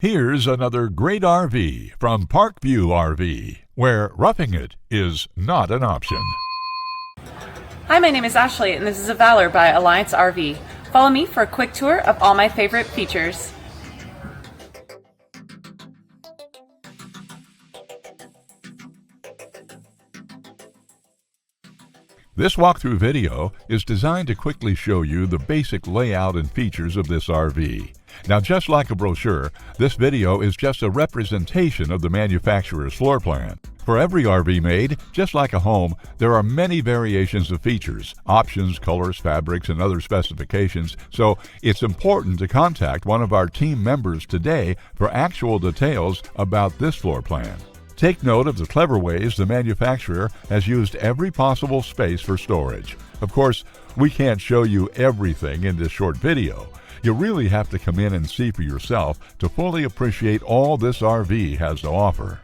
Here's another great RV from Parkview RV, where roughing it is not an option. Hi, my name is Ashley, and this is a Valor by Alliance RV. Follow me for a quick tour of all my favorite features. This walkthrough video is designed to quickly show you the basic layout and features of this RV. Now, just like a brochure, this video is just a representation of the manufacturer's floor plan. For every RV made, just like a home, there are many variations of features, options, colors, fabrics, and other specifications, so it's important to contact one of our team members today for actual details about this floor plan. Take note of the clever ways the manufacturer has used every possible space for storage. Of course, we can't show you everything in this short video. You really have to come in and see for yourself to fully appreciate all this RV has to offer.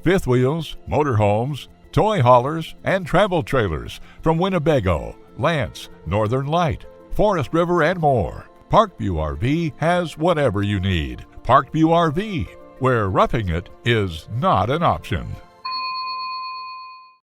Fifth wheels, motorhomes, toy haulers, and travel trailers from Winnebago, Lance, Northern Light, Forest River, and more. Parkview RV has whatever you need. Parkview RV, where roughing it is not an option.